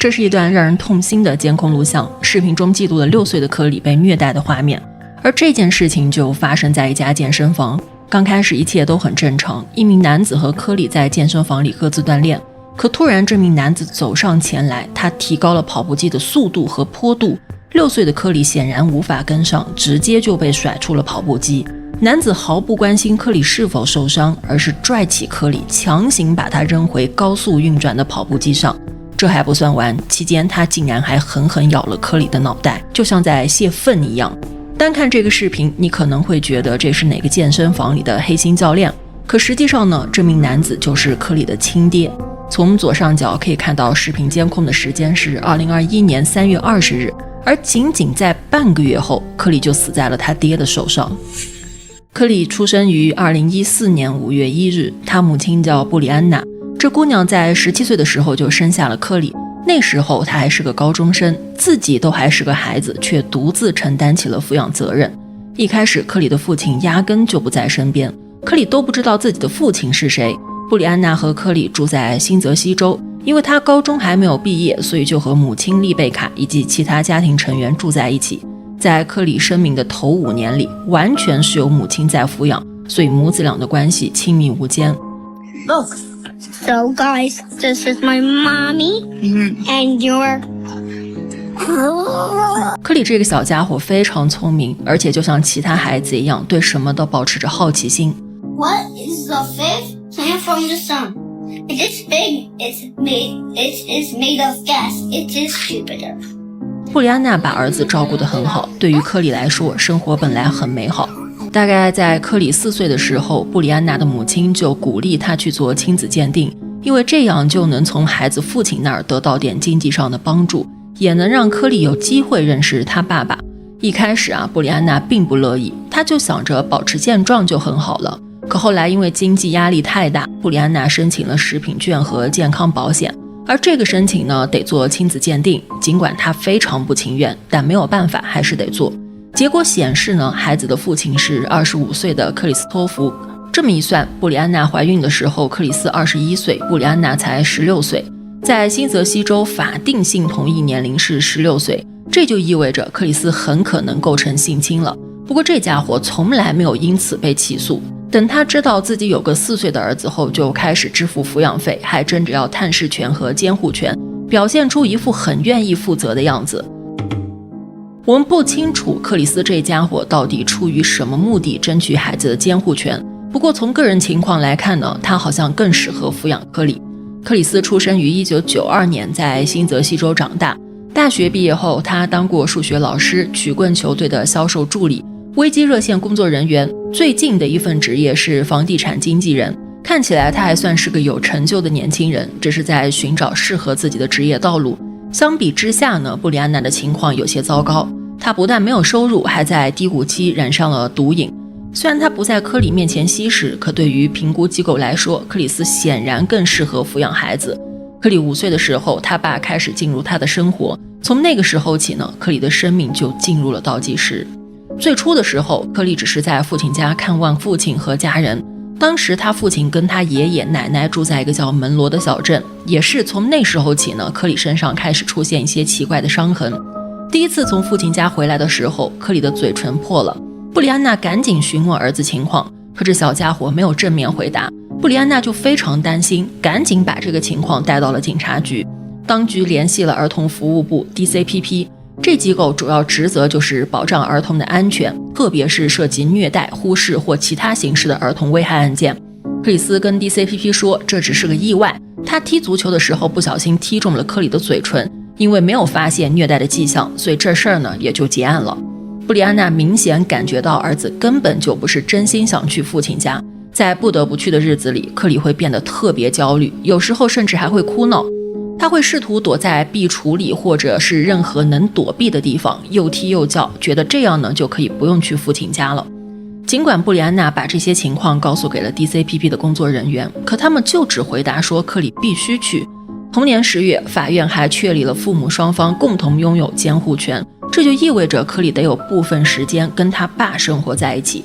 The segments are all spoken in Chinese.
这是一段让人痛心的监控录像，视频中记录了6岁的科里被虐待的画面。而这件事情就发生在一家健身房。刚开始一切都很正常，一名男子和科里在健身房里各自锻炼。可突然这名男子走上前来，他提高了跑步机的速度和坡度，6岁的科里显然无法跟上，直接就被甩出了跑步机。男子毫不关心科里是否受伤，而是拽起科里，强行把他扔回高速运转的跑步机上。这还不算完，期间他竟然还狠狠咬了科里的脑袋，就像在泄愤一样。单看这个视频，你可能会觉得这是哪个健身房里的黑心教练，可实际上呢，这名男子就是科里的亲爹。从左上角可以看到，视频监控的时间是2021年3月20日，而仅仅在半个月后，科里就死在了他爹的手上。科里出生于2014年5月1日，他母亲叫布里安娜。这姑娘在17岁的时候就生下了科里，那时候她还是个高中生，自己都还是个孩子，却独自承担起了抚养责任。一开始科里的父亲压根就不在身边，科里都不知道自己的父亲是谁。布里安娜和科里住在新泽西州，因为她高中还没有毕业，所以就和母亲丽贝卡以及其他家庭成员住在一起。在科里生命的头5年里，完全是由母亲在抚养，所以母子俩的关系亲密无间。So guys, this is my mommy and your... 科里这个小家伙非常聪明，而且就像其他孩子一样，对什么都保持着好奇心。What is the fifth planet from the sun? It is big. It is made of gas. It is Jupiter. 布里安娜把儿子照顾得很好，对于科里来说，生活本来很美好。大概在科里4岁的时候，布里安娜的母亲就鼓励他去做亲子鉴定，因为这样就能从孩子父亲那儿得到点经济上的帮助，也能让科里有机会认识他爸爸。一开始布里安娜并不乐意，她就想着保持现状就很好了。可后来因为经济压力太大，布里安娜申请了食品券和健康保险，而这个申请呢得做亲子鉴定，尽管她非常不情愿，但没有办法还是得做。结果显示呢，孩子的父亲是25岁的克里斯托弗。这么一算，布里安娜怀孕的时候，克里斯21岁，布里安娜才16岁。在新泽西州法定性同意年龄是16岁，这就意味着克里斯很可能构成性侵了。不过这家伙从来没有因此被起诉。等他知道自己有个4岁的儿子后，就开始支付抚养费，还争着要探视权和监护权，表现出一副很愿意负责的样子。我们不清楚克里斯这家伙到底出于什么目的争取孩子的监护权，不过从个人情况来看呢，他好像更适合抚养科里。克里斯出生于1992年，在新泽西州长大。大学毕业后，他当过数学老师、曲棍球队的销售助理、危机热线工作人员，最近的一份职业是房地产经纪人。看起来他还算是个有成就的年轻人，只是在寻找适合自己的职业道路。相比之下呢，布里安娜的情况有些糟糕。她不但没有收入，还在低谷期染上了毒瘾。虽然她不在科里面前吸食，可对于评估机构来说，克里斯显然更适合抚养孩子。科里5岁的时候，他爸开始进入他的生活。从那个时候起呢，科里的生命就进入了倒计时。最初的时候，科里只是在父亲家看望父亲和家人。当时他父亲跟他爷爷奶奶住在一个叫门罗的小镇，也是从那时候起呢，科里身上开始出现一些奇怪的伤痕。第一次从父亲家回来的时候，科里的嘴唇破了。布里安娜赶紧询问儿子情况，可这小家伙没有正面回答。布里安娜就非常担心，赶紧把这个情况带到了警察局。当局联系了儿童服务部 DCPP， 这机构主要职责就是保障儿童的安全，特别是涉及虐待、忽视或其他形式的儿童危害案件。克里斯跟 DCPP 说，这只是个意外，他踢足球的时候不小心踢中了科里的嘴唇，因为没有发现虐待的迹象，所以这事儿呢也就结案了。布里安娜明显感觉到儿子根本就不是真心想去父亲家，在不得不去的日子里，克里会变得特别焦虑，有时候甚至还会哭闹。他会试图躲在壁橱里或者是任何能躲避的地方，又踢又叫，觉得这样呢就可以不用去父亲家了。尽管布里安娜把这些情况告诉给了 DCPP 的工作人员，可他们就只回答说克里必须去。同年10月，法院还确立了父母双方共同拥有监护权，这就意味着克里得有部分时间跟他爸生活在一起。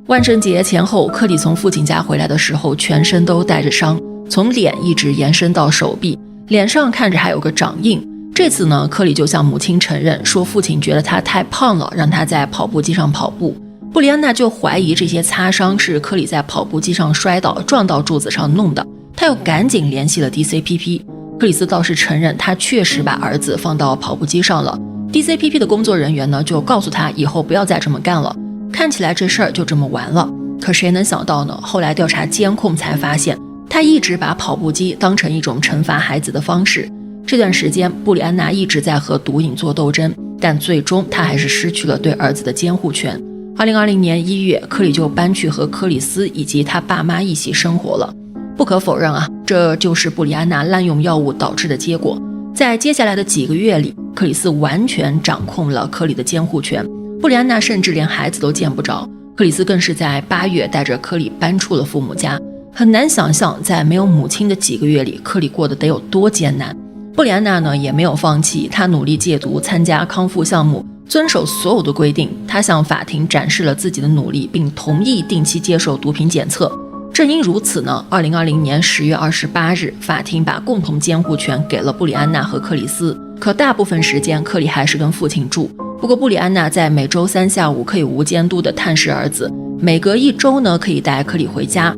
万圣节前后，克里从父亲家回来的时候，全身都带着伤，从脸一直延伸到手臂，脸上看着还有个掌印，这次呢，科里就向母亲承认说，父亲觉得他太胖了，让他在跑步机上跑步。布里安娜就怀疑这些擦伤是科里在跑步机上摔倒撞到柱子上弄的，他又赶紧联系了 DCPP。克里斯倒是承认他确实把儿子放到跑步机上了。DCPP 的工作人员呢就告诉他以后不要再这么干了，看起来这事儿就这么完了。可谁能想到呢，后来调查监控才发现，他一直把跑步机当成一种惩罚孩子的方式。这段时间布里安娜一直在和毒瘾做斗争，但最终他还是失去了对儿子的监护权。2020年1月，科里就搬去和克里斯以及他爸妈一起生活了。不可否认啊，这就是布里安娜滥用药物导致的结果。在接下来的几个月里，克里斯完全掌控了科里的监护权，布里安娜甚至连孩子都见不着。克里斯更是在8月带着科里搬出了父母家。很难想象在没有母亲的几个月里，科里过得得有多艰难。布里安娜呢也没有放弃，她努力戒毒，参加康复项目，遵守所有的规定。她向法庭展示了自己的努力，并同意定期接受毒品检测。正因如此呢，2020年10月28日，法庭把共同监护权给了布里安娜和克里斯。可大部分时间，克里还是跟父亲住。不过布里安娜在每周3下午可以无监督地探视儿子，每隔1周呢可以带克里回家。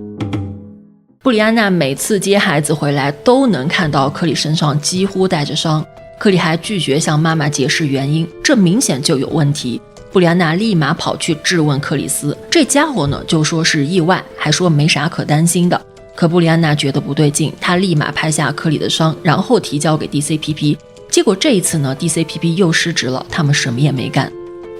布里安娜每次接孩子回来都能看到克里身上几乎带着伤，克里还拒绝向妈妈解释原因，这明显就有问题。布里安娜立马跑去质问克里斯，这家伙呢就说是意外，还说没啥可担心的。可布里安娜觉得不对劲，她立马拍下克里的伤，然后提交给 DCPP。 结果这一次呢 DCPP 又失职了，他们什么也没干。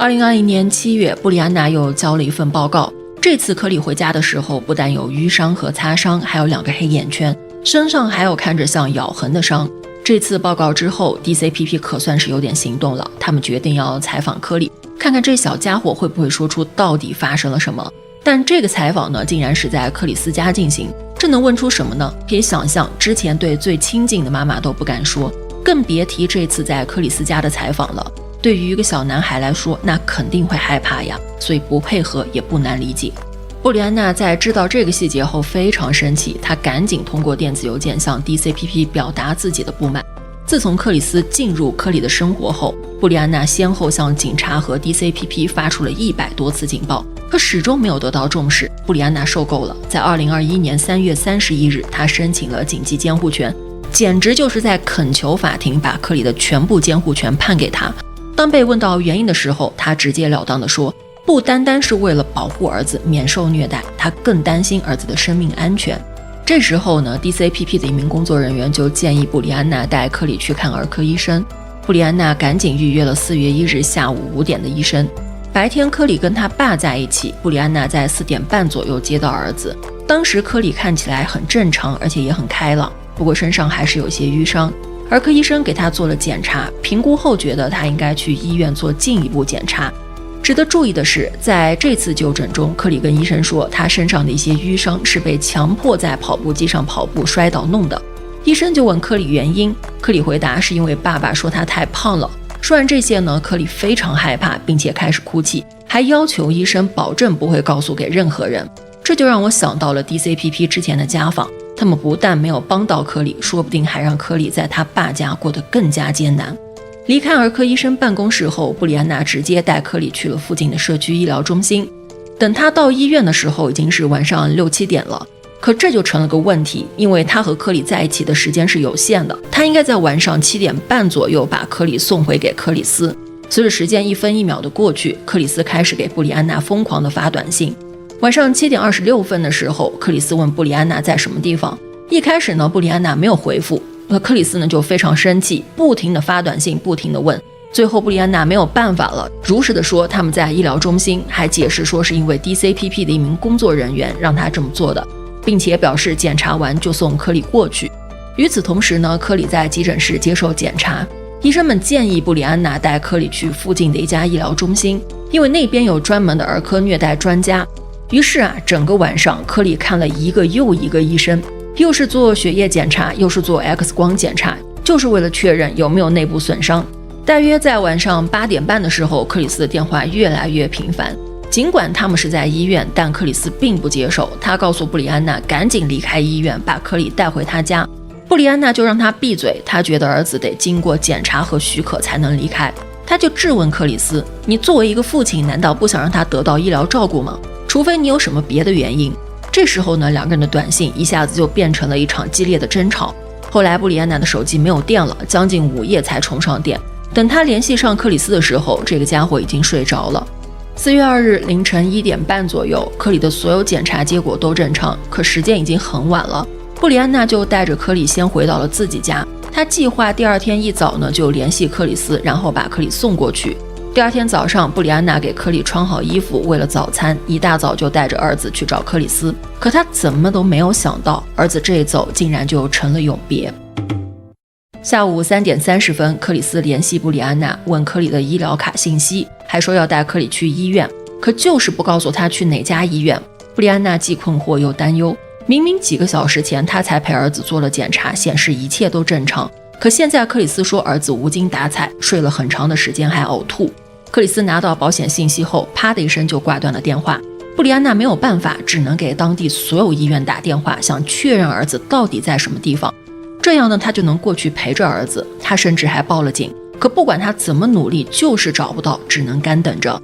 2020年7月，布里安娜又交了一份报告。这次科里回家的时候，不但有淤伤和擦伤，还有2个黑眼圈，身上还有看着像咬痕的伤。这次报告之后， DCPP 可算是有点行动了，他们决定要采访科里，看看这小家伙会不会说出到底发生了什么。但这个采访呢，竟然是在克里斯家进行，这能问出什么呢？可以想象，之前对最亲近的妈妈都不敢说，更别提这次在克里斯家的采访了。对于一个小男孩来说，那肯定会害怕呀，所以不配合也不难理解。布里安娜在知道这个细节后非常生气，她赶紧通过电子邮件向 DCPP 表达自己的不满。自从克里斯进入科里的生活后，布里安娜先后向警察和 DCPP 发出了100多次警报，可始终没有得到重视。布里安娜受够了，在2021年3月31日，她申请了紧急监护权，简直就是在恳求法庭把科里的全部监护权判给她。当被问到原因的时候，她直截了当地说，不单单是为了保护儿子免受虐待，她更担心儿子的生命安全。这时候呢 DCPP 的一名工作人员就建议布里安娜带科里去看儿科医生。布里安娜赶紧预约了4月1日下午5点的医生。白天科里跟他爸在一起，布里安娜在4点半左右接到儿子。当时科里看起来很正常，而且也很开朗，不过身上还是有些淤伤。儿科医生给他做了检查，评估后觉得他应该去医院做进一步检查。值得注意的是，在这次就诊中，科里跟医生说，他身上的一些淤伤是被强迫在跑步机上跑步摔倒弄的。医生就问科里原因，科里回答是因为爸爸说他太胖了。说完这些呢，科里非常害怕，并且开始哭泣，还要求医生保证不会告诉给任何人。这就让我想到了 DCPP 之前的家访，他们不但没有帮到科里，说不定还让科里在他爸家过得更加艰难。离开儿科医生办公室后，布里安娜直接带科里去了附近的社区医疗中心。等他到医院的时候，已经是晚上6、7点了。可这就成了个问题，因为他和科里在一起的时间是有限的，他应该在晚上7点半左右把科里送回给克里斯。随着时间1分1秒的过去，克里斯开始给布里安娜疯狂的发短信。晚上7点26分的时候，克里斯问布里安娜在什么地方。一开始呢，布里安娜没有回复，克里斯呢就非常生气，不停的发短信，不停的问。最后布里安娜没有办法了，如实的说他们在医疗中心，还解释说是因为 DCPP 的一名工作人员让他这么做的，并且表示检查完就送科里过去。与此同时呢，科里在急诊室接受检查，医生们建议布里安娜带科里去附近的一家医疗中心，因为那边有专门的儿科虐待专家。于是整个晚上科里看了一个又一个医生，又是做血液检查，又是做 X 光检查，就是为了确认有没有内部损伤。大约在晚上8点半的时候，克里斯的电话越来越频繁。尽管他们是在医院，但克里斯并不接受，他告诉布里安娜赶紧离开医院，把科里带回他家。布布里安娜就让他闭嘴，她觉得儿子得经过检查和许可才能离开。他就质问克里斯，你作为一个父亲，难道不想让他得到医疗照顾吗？除非你有什么别的原因。这时候呢，两个人的短信一下子就变成了一场激烈的争吵。后来布里安娜的手机没有电了，将近午夜才充上电。等他联系上克里斯的时候，这个家伙已经睡着了。4月2日凌晨1点半左右，科里的所有检查结果都正常，可时间已经很晚了。布里安娜就带着科里先回到了自己家，她计划第二天一早呢就联系克里斯，然后把克里送过去。第二天早上，布里安娜给科里穿好衣服，为了早餐，一大早就带着儿子去找克里斯。可他怎么都没有想到，儿子这一走竟然就成了永别。下午3点30分，克里斯联系布里安娜，问科里的医疗卡信息，还说要带科里去医院，可就是不告诉他去哪家医院。布里安娜既困惑又担忧，明明几个小时前他才陪儿子做了检查，显示一切都正常，可现在克里斯说儿子无精打采，睡了很长的时间还呕吐。克里斯拿到保险信息后，啪的一声就挂断了电话。布里安娜没有办法，只能给当地所有医院打电话，想确认儿子到底在什么地方。这样呢，他就能过去陪着儿子。他甚至还报了警，可不管他怎么努力，就是找不到，只能干等着。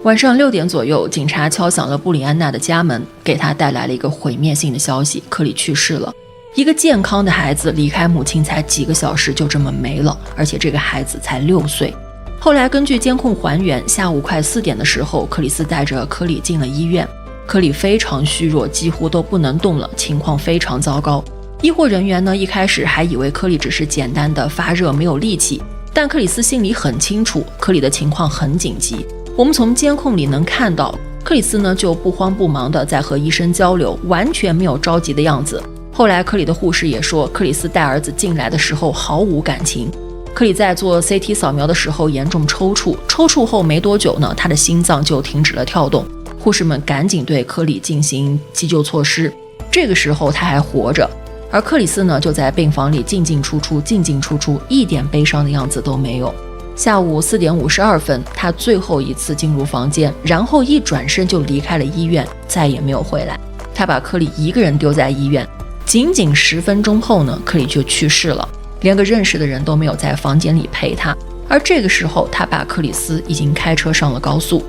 晚上6点左右，警察敲响了布里安娜的家门，给他带来了一个毁灭性的消息：科里去世了。一个健康的孩子离开母亲才几个小时就这么没了，而且这个孩子才6岁。后来根据监控还原，下午快4点的时候，克里斯带着科里进了医院。科里非常虚弱，几乎都不能动了，情况非常糟糕。医护人员呢，一开始还以为科里只是简单的发热没有力气，但克里斯心里很清楚，科里的情况很紧急。我们从监控里能看到，克里斯呢就不慌不忙的在和医生交流，完全没有着急的样子。后来科里的护士也说，克里斯带儿子进来的时候毫无感情。科里在做 CT 扫描的时候严重抽搐，抽搐后没多久呢，他的心脏就停止了跳动。护士们赶紧对科里进行急救措施。这个时候他还活着，而克里斯呢就在病房里进进出出，进进出出，一点悲伤的样子都没有。下午4点52分，他最后一次进入房间，然后一转身就离开了医院，再也没有回来。他把科里一个人丢在医院，仅仅10分钟后呢，科里就去世了。连个认识的人都没有在房间里陪他，而这个时候他爸克里斯已经开车上了高速。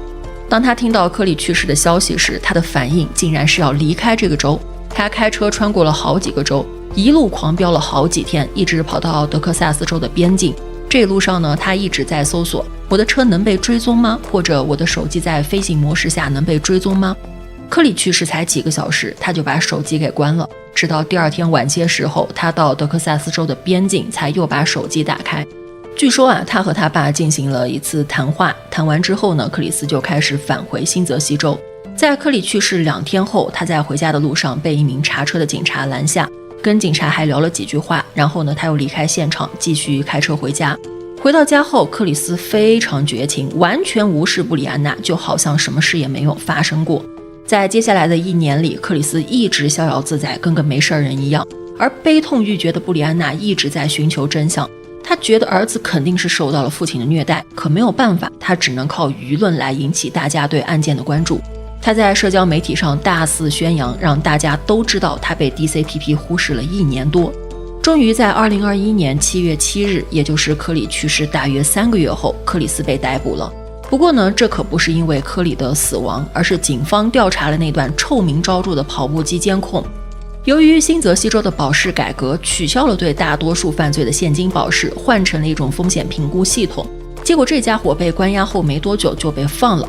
当他听到科里去世的消息时，他的反应竟然是要离开这个州。他开车穿过了好几个州，一路狂飙了好几天，一直跑到德克萨斯州的边境。这一路上呢，他一直在搜索，我的车能被追踪吗？或者我的手机在飞行模式下能被追踪吗？科里去世才几个小时，他就把手机给关了。直到第二天晚些时候，他到德克萨斯州的边境才又把手机打开。据说他和他爸进行了一次谈话，谈完之后呢，克里斯就开始返回新泽西州。在科里去世2天后，他在回家的路上被一名查车的警察拦下，跟警察还聊了几句话，然后呢，他又离开现场，继续开车回家。回到家后，克里斯非常绝情，完全无视布里安娜，就好像什么事也没有发生过。在接下来的1年里，克里斯一直逍遥自在，跟个没事人一样。而悲痛欲绝的布里安娜一直在寻求真相，她觉得儿子肯定是受到了父亲的虐待，可没有办法，她只能靠舆论来引起大家对案件的关注。她在社交媒体上大肆宣扬，让大家都知道她被 DCPP 忽视了1年多。终于在2021年7月7日，也就是科里去世大约3个月后，克里斯被逮捕了。不过呢，这可不是因为科里的死亡，而是警方调查了那段臭名昭著的跑步机监控。由于新泽西州的保释改革，取消了对大多数犯罪的现金保释，换成了一种风险评估系统。结果这家伙被关押后没多久就被放了，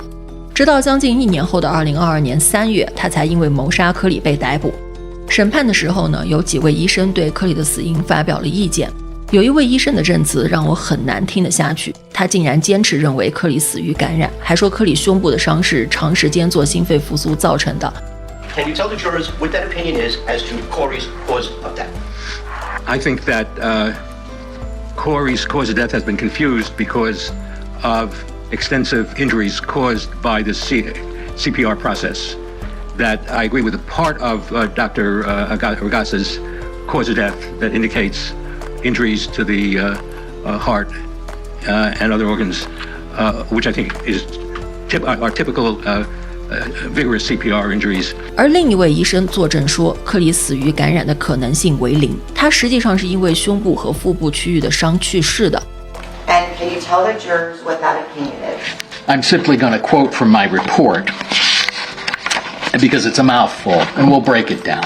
直到将近1年后的2022年3月，他才因为谋杀科里被逮捕。审判的时候呢，有几位医生对科里的死因发表了意见。有一位医生的证词让我很难听得下去，他竟然坚持认为科里死于感染，还说科里胸部的伤是长时间做心肺复苏造成的。Can you tell the jurors what that opinion is as to Corey's cause of death? I think that Corey's cause of death has been confused because of extensive injuries caused by the CPR process. That I agree with a part of Dr. Agasa's cause of death that indicates injuries to the heart and other organs, which I think are typical vigorous CPR injuries. 而另一位医生作证说，科里死于感染的可能性为0，他实际上是因为胸部和腹部区域的伤去世的。And can you tell the jurors what that opinion is? I'm simply going to quote from my report because it's a mouthful, and we'll break it down.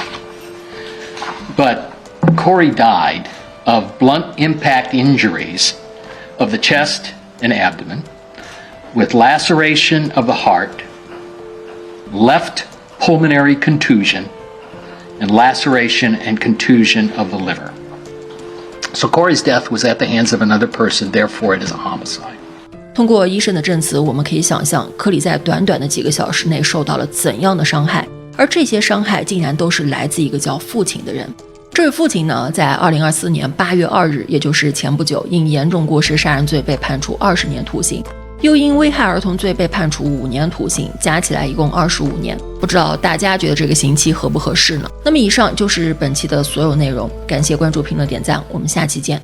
But Corey died of blunt impact injuries of the chest and abdomen, with laceration of the heart, left pulmonary contusion, and laceration and contusion of the liver. So Corey's death was at the hands of another person, therefore it is a homicide. 通过医生的证词，我们可以想象科里在短短的几个小时内受到了怎样的伤害，而这些伤害竟然都是来自一个叫父亲的人。这位父亲呢，在2024年8月2日，也就是前不久，因严重过失杀人罪被判处20年徒刑，又因危害儿童罪被判处5年徒刑，加起来一共25年。不知道大家觉得这个刑期合不合适呢？那么以上就是本期的所有内容，感谢关注、评论、点赞，我们下期见。